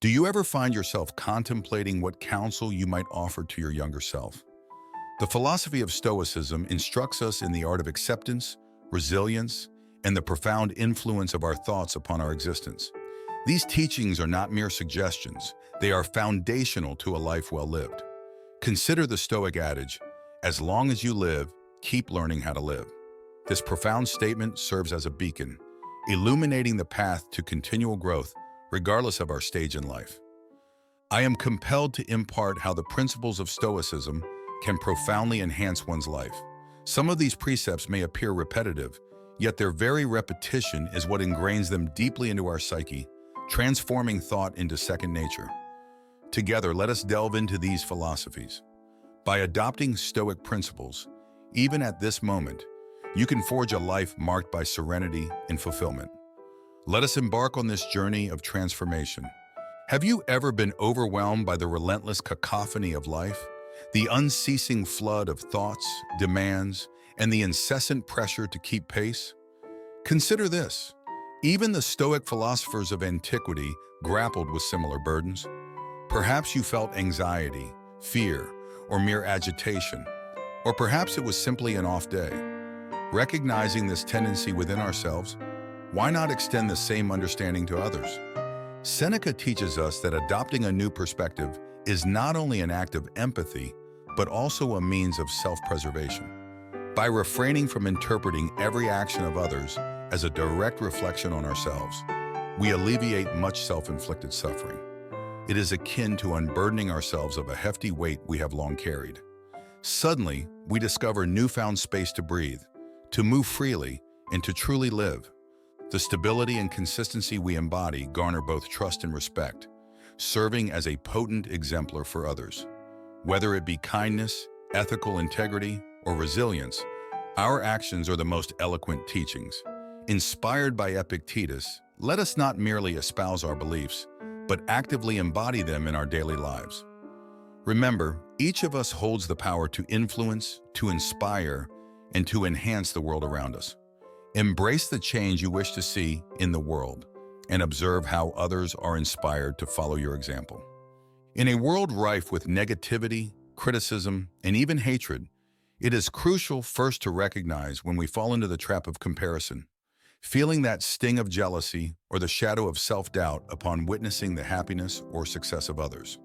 Do you ever find yourself contemplating what counsel you might offer to your younger self? The philosophy of Stoicism instructs us in the art of acceptance, resilience, and the profound influence of our thoughts upon our existence. These teachings are not mere suggestions, they are foundational to a life well lived. Consider the Stoic adage, as long as you live, keep learning how to live. This profound statement serves as a beacon, illuminating the path to continual growth regardless of our stage in life. I am compelled to impart how the principles of Stoicism can profoundly enhance one's life. Some of these precepts may appear repetitive, yet their very repetition is what ingrains them deeply into our psyche, transforming thought into second nature. Together, let us delve into these philosophies. By adopting Stoic principles, even at this moment, you can forge a life marked by serenity and fulfillment. Let us embark on this journey of transformation. Have you ever been overwhelmed by the relentless cacophony of life, the unceasing flood of thoughts, demands, and the incessant pressure to keep pace? Consider this. Even the Stoic philosophers of antiquity grappled with similar burdens. Perhaps you felt anxiety, fear, or mere agitation, or perhaps it was simply an off day. Recognizing this tendency within ourselves, why not extend the same understanding to others? Seneca teaches us that adopting a new perspective is not only an act of empathy, but also a means of self-preservation. By refraining from interpreting every action of others as a direct reflection on ourselves, we alleviate much self-inflicted suffering. It is akin to unburdening ourselves of a hefty weight we have long carried. Suddenly, we discover newfound space to breathe, to move freely, and to truly live. The stability and consistency we embody garner both trust and respect, serving as a potent exemplar for others. Whether it be kindness, ethical integrity, or resilience, our actions are the most eloquent teachings. Inspired by Epictetus, let us not merely espouse our beliefs, but actively embody them in our daily lives. Remember, each of us holds the power to influence, to inspire, and to enhance the world around us. Embrace the change you wish to see in the world and observe how others are inspired to follow your example. In a world rife with negativity, criticism, and even hatred, it is crucial first to recognize when we fall into the trap of comparison, feeling that sting of jealousy or the shadow of self-doubt upon witnessing the happiness or success of others.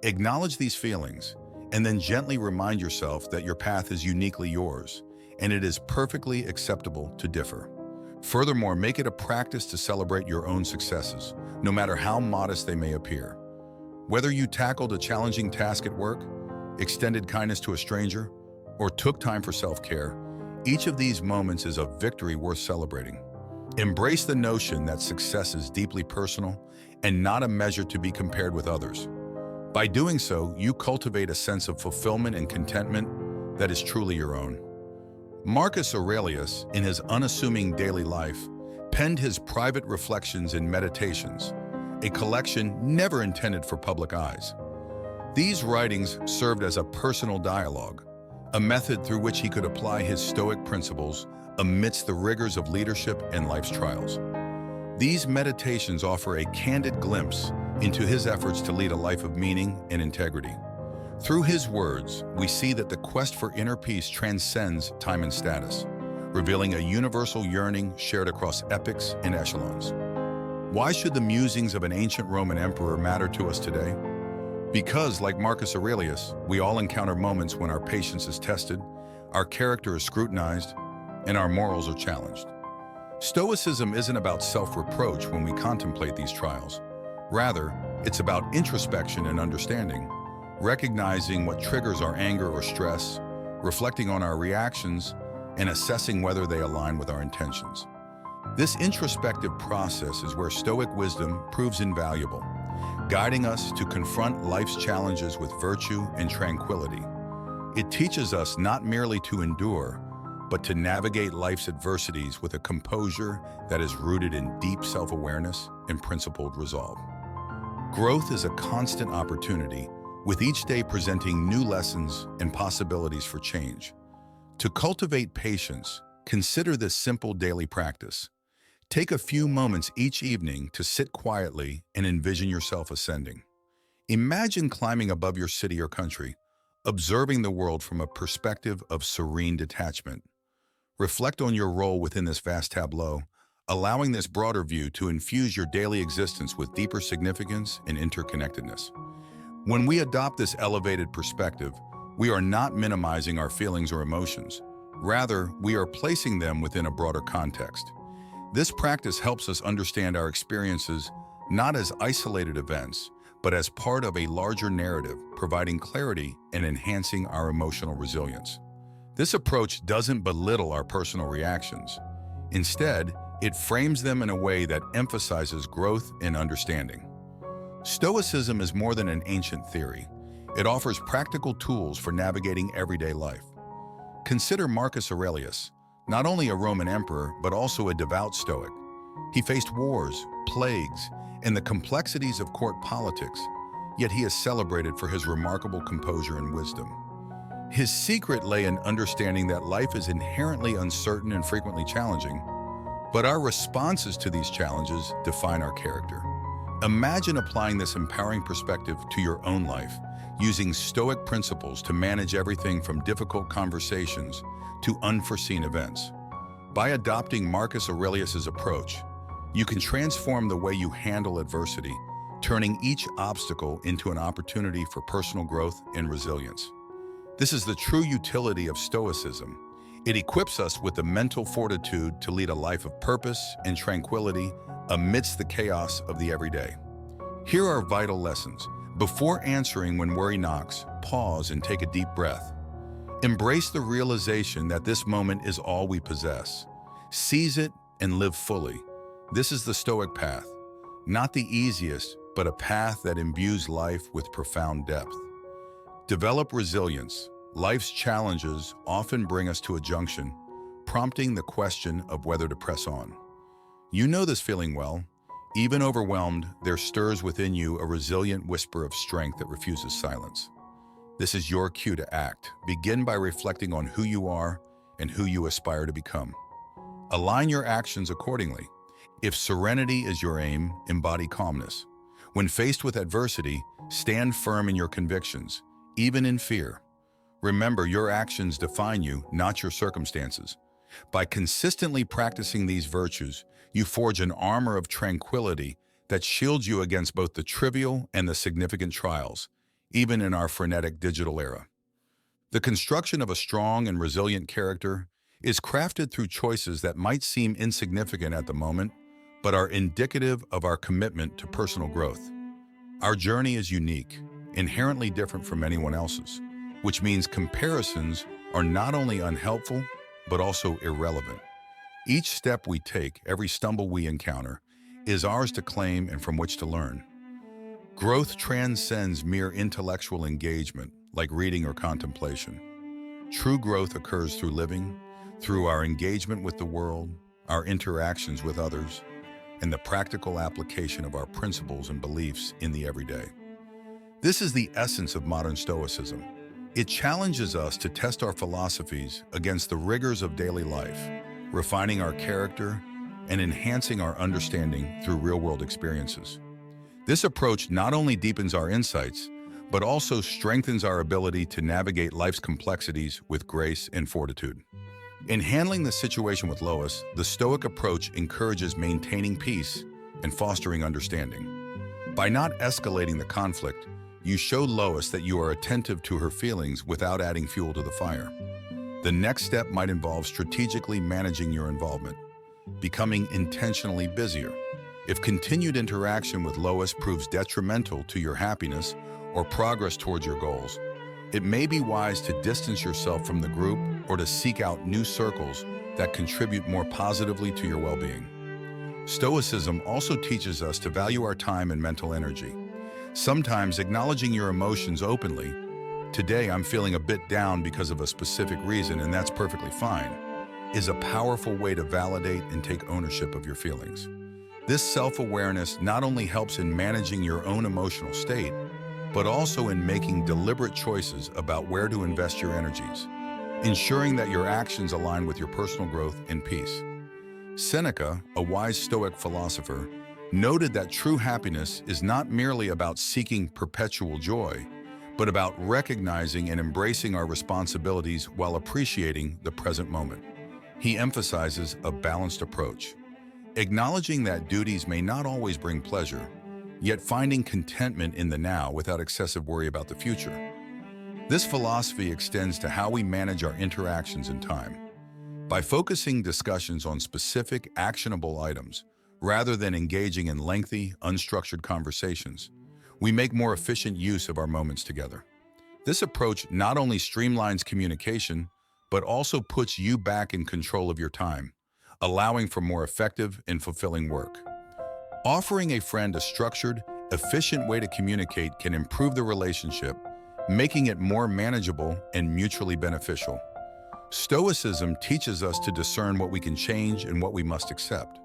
Acknowledge these feelings and then gently remind yourself that your path is uniquely yours, and it is perfectly acceptable to differ. Furthermore, make it a practice to celebrate your own successes, no matter how modest they may appear. Whether you tackled a challenging task at work, extended kindness to a stranger, or took time for self-care, each of these moments is a victory worth celebrating. Embrace the notion that success is deeply personal and not a measure to be compared with others. By doing so, you cultivate a sense of fulfillment and contentment that is truly your own. Marcus Aurelius, in his unassuming daily life, penned his private reflections and meditations, a collection never intended for public eyes. These writings served as a personal dialogue, a method through which he could apply his Stoic principles amidst the rigors of leadership and life's trials. These meditations offer a candid glimpse into his efforts to lead a life of meaning and integrity. Through his words, we see that the quest for inner peace transcends time and status, revealing a universal yearning shared across epochs and echelons. Why should the musings of an ancient Roman emperor matter to us today? Because, like Marcus Aurelius, we all encounter moments when our patience is tested, our character is scrutinized, and our morals are challenged. Stoicism isn't about self-reproach when we contemplate these trials. Rather, it's about introspection and understanding, recognizing what triggers our anger or stress, reflecting on our reactions, and assessing whether they align with our intentions. This introspective process is where Stoic wisdom proves invaluable, guiding us to confront life's challenges with virtue and tranquility. It teaches us not merely to endure, but to navigate life's adversities with a composure that is rooted in deep self-awareness and principled resolve. Growth is a constant opportunity, with each day presenting new lessons and possibilities for change. To cultivate patience, consider this simple daily practice. Take a few moments each evening to sit quietly and envision yourself ascending. Imagine climbing above your city or country, observing the world from a perspective of serene detachment. Reflect on your role within this vast tableau, allowing this broader view to infuse your daily existence with deeper significance and interconnectedness. When we adopt this elevated perspective, we are not minimizing our feelings or emotions. Rather, we are placing them within a broader context. This practice helps us understand our experiences not as isolated events, but as part of a larger narrative, providing clarity and enhancing our emotional resilience. This approach doesn't belittle our personal reactions. Instead, it frames them in a way that emphasizes growth and understanding. Stoicism is more than an ancient theory. It offers practical tools for navigating everyday life. Consider Marcus Aurelius, not only a Roman emperor, but also a devout Stoic. He faced wars, plagues, and the complexities of court politics, yet he is celebrated for his remarkable composure and wisdom. His secret lay in understanding that life is inherently uncertain and frequently challenging, but our responses to these challenges define our character. Imagine applying this empowering perspective to your own life, using Stoic principles to manage everything from difficult conversations to unforeseen events. By adopting Marcus Aurelius's approach, you can transform the way you handle adversity, turning each obstacle into an opportunity for personal growth and resilience. This is the true utility of Stoicism. It equips us with the mental fortitude to lead a life of purpose and tranquility amidst the chaos of the everyday. Here are vital lessons. Before answering when worry knocks, pause and take a deep breath. Embrace the realization that this moment is all we possess. Seize it and live fully. This is the Stoic path, not the easiest, but a path that imbues life with profound depth. Develop resilience. Life's challenges often bring us to a junction, prompting the question of whether to press on. You know this feeling well. Even overwhelmed, there stirs within you a resilient whisper of strength that refuses silence. This is your cue to act. Begin by reflecting on who you are and who you aspire to become. Align your actions accordingly. If serenity is your aim, embody calmness. When faced with adversity, stand firm in your convictions, even in fear. Remember, your actions define you, not your circumstances. By consistently practicing these virtues, you forge an armor of tranquility that shields you against both the trivial and the significant trials, even in our frenetic digital era. The construction of a strong and resilient character is crafted through choices that might seem insignificant at the moment, but are indicative of our commitment to personal growth. Our journey is unique, inherently different from anyone else's, which means comparisons are not only unhelpful, but also irrelevant. Each step we take, every stumble we encounter, is ours to claim and from which to learn. Growth transcends mere intellectual engagement, like reading or contemplation. True growth occurs through living, through our engagement with the world, our interactions with others, and the practical application of our principles and beliefs in the everyday. This is the essence of modern Stoicism. It challenges us to test our philosophies against the rigors of daily life, refining our character and enhancing our understanding through real-world experiences. This approach not only deepens our insights, but also strengthens our ability to navigate life's complexities with grace and fortitude. In handling the situation with Lois, the Stoic approach encourages maintaining peace and fostering understanding. By not escalating the conflict, you show Lois that you are attentive to her feelings without adding fuel to the fire. The next step might involve strategically managing your involvement, becoming intentionally busier. If continued interaction with Lois proves detrimental to your happiness or progress towards your goals, it may be wise to distance yourself from the group or to seek out new circles that contribute more positively to your well-being. Stoicism also teaches us to value our time and mental energy. Sometimes acknowledging your emotions openly, "Today I'm feeling a bit down because of a specific reason and that's perfectly fine," is a powerful way to validate and take ownership of your feelings. This self-awareness not only helps in managing your own emotional state, but also in making deliberate choices about where to invest your energies, ensuring that your actions align with your personal growth and peace. Seneca, a wise Stoic philosopher, noted that true happiness is not merely about seeking perpetual joy, but about recognizing and embracing our responsibilities while appreciating the present moment. He emphasizes a balanced approach, acknowledging that duties may not always bring pleasure, yet finding contentment in the now without excessive worry about the future. This philosophy extends to how we manage our interactions and time. By focusing discussions on specific, actionable items, rather than engaging in lengthy, unstructured conversations, we make more efficient use of our moments together. This approach not only streamlines communication, but also puts you back in control of your time, allowing for more effective and fulfilling work. Offering a friend a structured, efficient way to communicate can improve the relationship, making it more manageable and mutually beneficial. Stoicism teaches us to discern what we can change and what we must accept.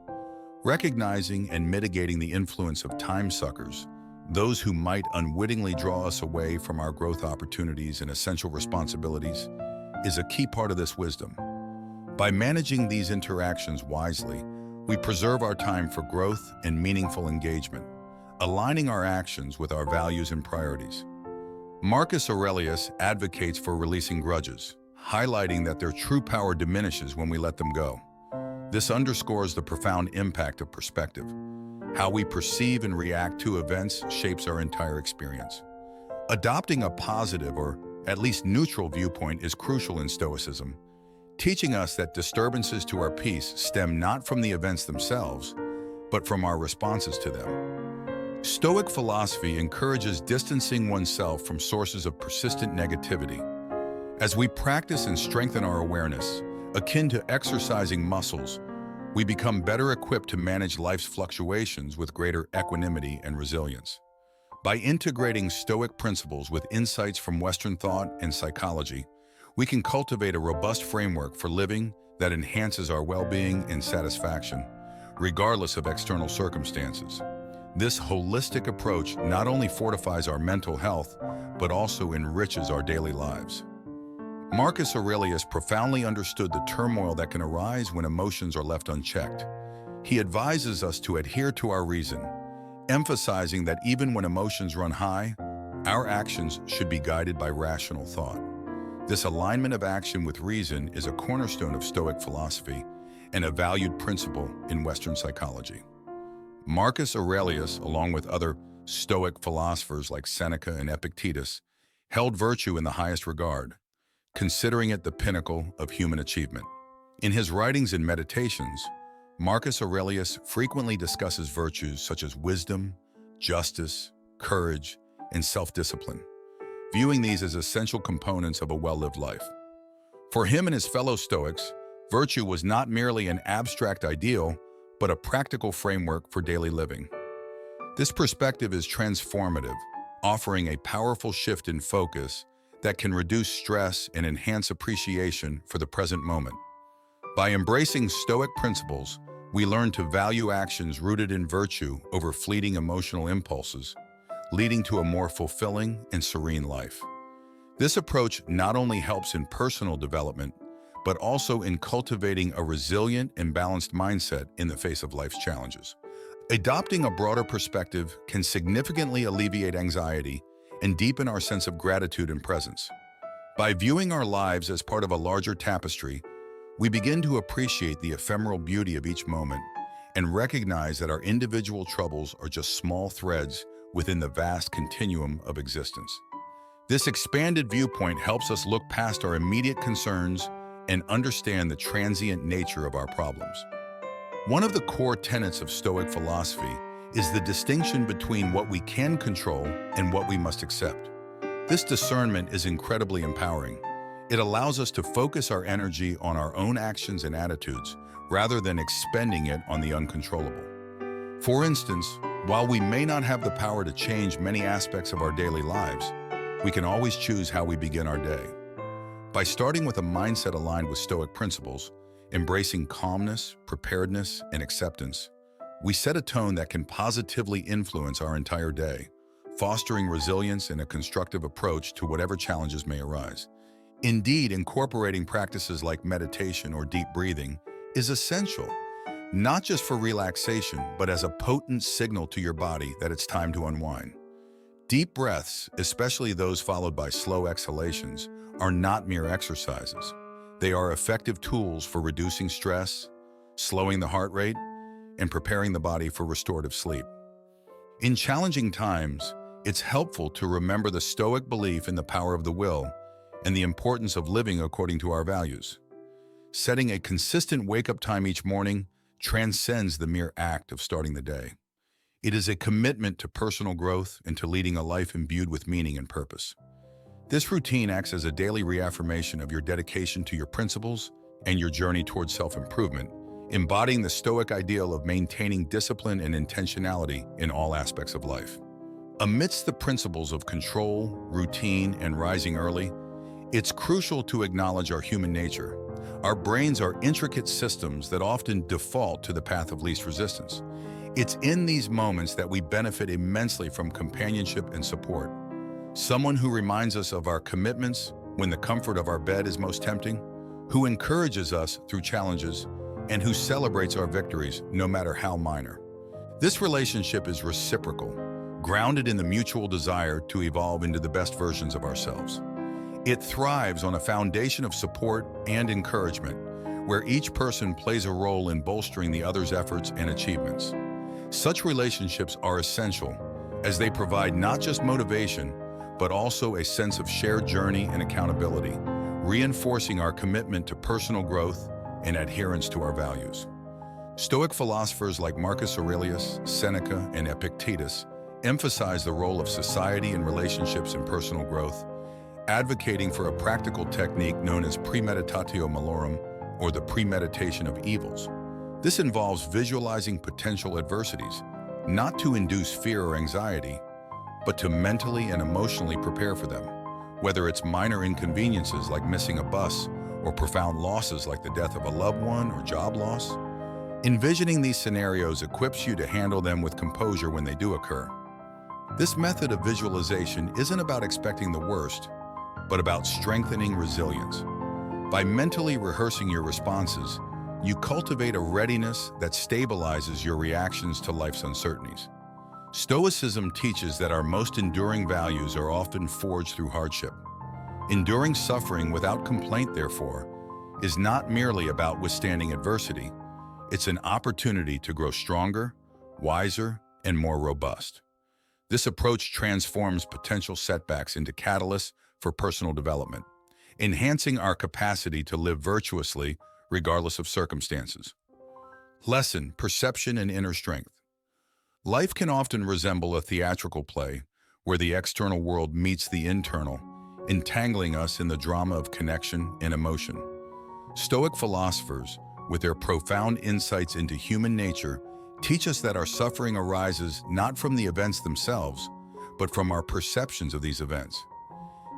Recognizing and mitigating the influence of time suckers, those who might unwittingly draw us away from our growth opportunities and essential responsibilities, is a key part of this wisdom. By managing these interactions wisely, we preserve our time for growth and meaningful engagement, aligning our actions with our values and priorities. Marcus Aurelius advocates for releasing grudges, highlighting that their true power diminishes when we let them go. This underscores the profound impact of perspective. How we perceive and react to events shapes our entire experience. Adopting a positive or at least neutral viewpoint is crucial in Stoicism, teaching us that disturbances to our peace stem not from the events themselves, but from our responses to them. Stoic philosophy encourages distancing oneself from sources of persistent negativity. As we practice and strengthen our awareness, akin to exercising muscles, we become better equipped to manage life's fluctuations with greater equanimity and resilience. By integrating Stoic principles with insights from Western thought and psychology, we can cultivate a robust framework for living that enhances our well-being and satisfaction, regardless of external circumstances. This holistic approach not only fortifies our mental health, but also enriches our daily lives. Marcus Aurelius profoundly understood the turmoil that can arise when emotions are left unchecked. He advises us to adhere to our reason, emphasizing that even when emotions run high, our actions should be guided by rational thought. This alignment of action with reason is a cornerstone of Stoic philosophy and a valued principle in Western psychology. Marcus Aurelius, along with other Stoic philosophers like Seneca and Epictetus, held virtue in the highest regard, considering it the pinnacle of human achievement. In his writings and meditations, Marcus Aurelius frequently discusses virtues such as wisdom, justice, courage, and self-discipline, viewing these as essential components of a well-lived life. For him and his fellow Stoics, virtue was not merely an abstract ideal, but a practical framework for daily living. This perspective is transformative, offering a powerful shift in focus that can reduce stress and enhance appreciation for the present moment. By embracing Stoic principles, we learn to value actions rooted in virtue over fleeting emotional impulses, leading to a more fulfilling and serene life. This approach not only helps in personal development, but also in cultivating a resilient and balanced mindset in the face of life's challenges. Adopting a broader perspective can significantly alleviate anxiety and deepen our sense of gratitude and presence. By viewing our lives as part of a larger tapestry, we begin to appreciate the ephemeral beauty of each moment and recognize that our individual troubles are just small threads within the vast continuum of existence. This expanded viewpoint helps us look past our immediate concerns and understand the transient nature of our problems. One of the core tenets of Stoic philosophy is the distinction between what we can control and what we must accept. This discernment is incredibly empowering. It allows us to focus our energy on our own actions and attitudes rather than expending it on the uncontrollable. For instance, while we may not have the power to change many aspects of our daily lives, we can always choose how we begin our day. By starting with a mindset aligned with Stoic principles, embracing calmness, preparedness, and acceptance, we set a tone that can positively influence our entire day, fostering resilience and a constructive approach to whatever challenges may arise. Indeed, incorporating practices like meditation or deep breathing is essential. not just for relaxation, but as a potent signal to your body that it's time to unwind. Deep breaths, especially those followed by slow exhalations, are not mere exercises. They are effective tools for reducing stress, slowing the heart rate, and preparing the body for restorative sleep. In challenging times, it's helpful to remember the Stoic belief in the power of the will and the importance of living according to our values. Setting a consistent wake-up time each morning transcends the mere act of starting the day. It is a commitment to personal growth and to leading a life imbued with meaning and purpose. This routine acts as a daily reaffirmation of your dedication to your principles and your journey towards self-improvement, embodying the Stoic ideal of maintaining discipline and intentionality in all aspects of life. Amidst the principles of control, routine, and rising early, it's crucial to acknowledge our human nature. Our brains are intricate systems that often default to the path of least resistance. It's in these moments that we benefit immensely from companionship and support. Someone who reminds us of our commitments when the comfort of our bed is most tempting, who encourages us through challenges, and who celebrates our victories no matter how minor. This relationship is reciprocal, grounded in the mutual desire to evolve into the best versions of ourselves. It thrives on a foundation of support and encouragement, where each person plays a role in bolstering the other's efforts and achievements. Such relationships are essential, as they provide not just motivation, but also a sense of shared journey and accountability, reinforcing our commitment to personal growth and adherence to our values. Stoic philosophers like Marcus Aurelius, Seneca, and Epictetus emphasize the role of society and relationships in personal growth, advocating for a practical technique known as premeditatio malorum, or the premeditation of evils. This involves visualizing potential adversities, not to induce fear or anxiety, but to mentally and emotionally prepare for them, whether it's minor inconveniences like missing a bus or profound losses like the death of a loved one or job loss. Envisioning these scenarios equips you to handle them with composure when they do occur. This method of visualization isn't about expecting the worst, but about strengthening resilience. By mentally rehearsing your responses, you cultivate a readiness that stabilizes your reactions to life's uncertainties. Stoicism teaches that our most enduring values are often forged through hardship. Enduring suffering without complaint, therefore, is not merely about withstanding adversity. It's an opportunity to grow stronger, wiser, and more robust. This approach transforms potential setbacks into catalysts for personal development, enhancing our capacity to live virtuously regardless of circumstances. Lesson, perception, and inner strength. Life can often resemble a theatrical play where the external world meets the internal, entangling us in the drama of connection and emotion. Stoic philosophers, with their profound insights into human nature, teach us that our suffering arises not from the events themselves, but from our perceptions of these events.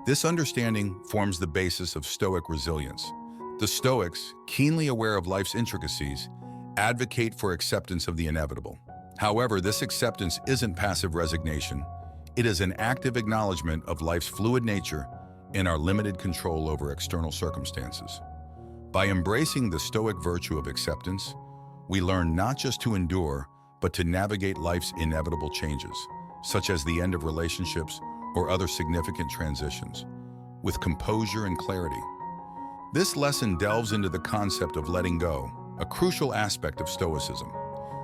This understanding forms the basis of Stoic resilience. The Stoics, keenly aware of life's intricacies, advocate for acceptance of the inevitable. However, this acceptance isn't passive resignation. It is an active acknowledgement of life's fluid nature and our limited control over external circumstances. By embracing the Stoic virtue of acceptance, we learn not just to endure, but to navigate life's inevitable changes, such as the end of relationships or other significant transitions, with composure and clarity. This lesson delves into the concept of letting go, a crucial aspect of Stoicism.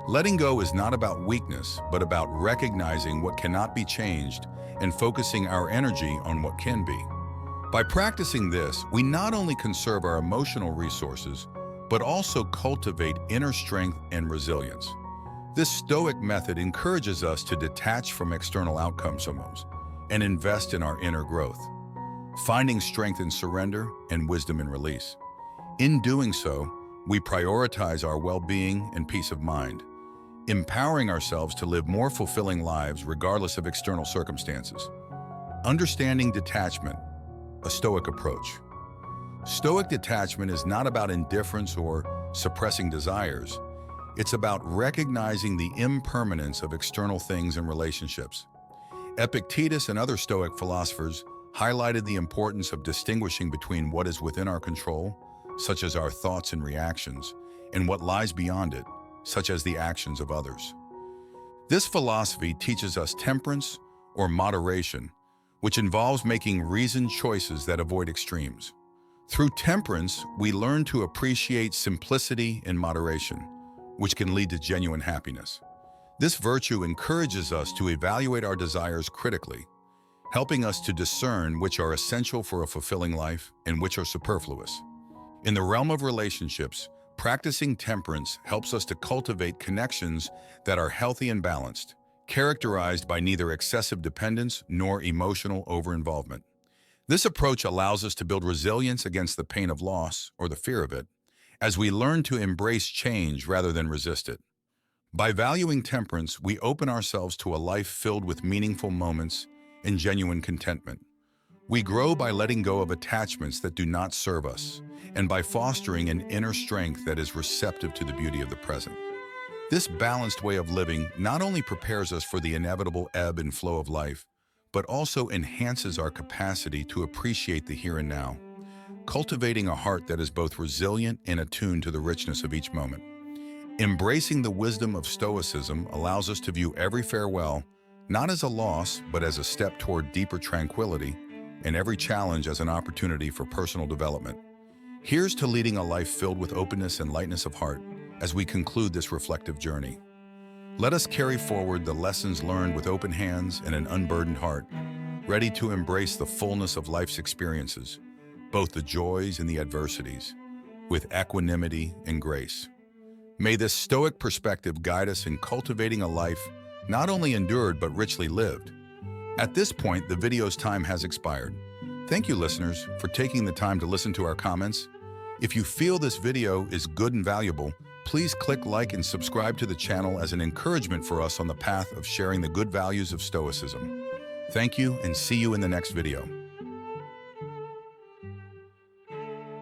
Letting go is not about weakness, but about recognizing what cannot be changed and focusing our energy on what can be. By practicing this, we not only conserve our emotional resources, but also cultivate inner strength and resilience. This Stoic method encourages us to detach from external outcomes sometimes and invest in our inner growth, finding strength in surrender and wisdom in release. In doing so, we prioritize our well-being and peace of mind, empowering ourselves to live more fulfilling lives regardless of external circumstances. Understanding detachment, a Stoic approach. Stoic detachment is not about indifference or suppressing desires. It's about recognizing the impermanence of external things and relationships. Epictetus and other Stoic philosophers highlighted the importance of distinguishing between what is within our control, such as our thoughts and reactions, and what lies beyond it, such as the actions of others. This philosophy teaches us temperance or moderation, which involves making reasoned choices that avoid extremes. Through temperance, we learn to appreciate simplicity and moderation, which can lead to genuine happiness. This virtue encourages us to evaluate our desires critically, helping us to discern which are essential for a fulfilling life and which are superfluous. In the realm of relationships, practicing temperance helps us to cultivate connections that are healthy and balanced, characterized by neither excessive dependence nor emotional over-involvement. This approach allows us to build resilience against the pain of loss or the fear of it, as we learn to embrace change rather than resist it. By valuing temperance, we open ourselves to a life filled with meaningful moments and genuine contentment. We grow by letting go of attachments that do not serve us, and by fostering an inner strength that is receptive to the beauty of the present. This balanced way of living not only prepares us for the inevitable ebb and flow of life, but also enhances our capacity to appreciate the here and now, cultivating a heart that is both resilient and attuned to the richness of each moment. Embracing the wisdom of Stoicism allows us to view every farewell not as a loss, but as a step toward deeper tranquility, and every challenge as an opportunity for personal development. Here's to leading a life filled with openness and lightness of heart as we conclude this reflective journey. Let us carry forward the lessons learned with open hands and an unburdened heart, ready to embrace the fullness of life's experiences, both the joys and the adversities, with equanimity and grace. May this Stoic perspective guide us in cultivating a life not only endured but richly lived. At this point, the video's time has expired. Thank you, listeners, for taking the time to listen to our comments. If you feel this video is good and valuable, please click like and subscribe to the channel as an encouragement for us on the path of sharing the good values of Stoicism. Thank you, and see you in the next video.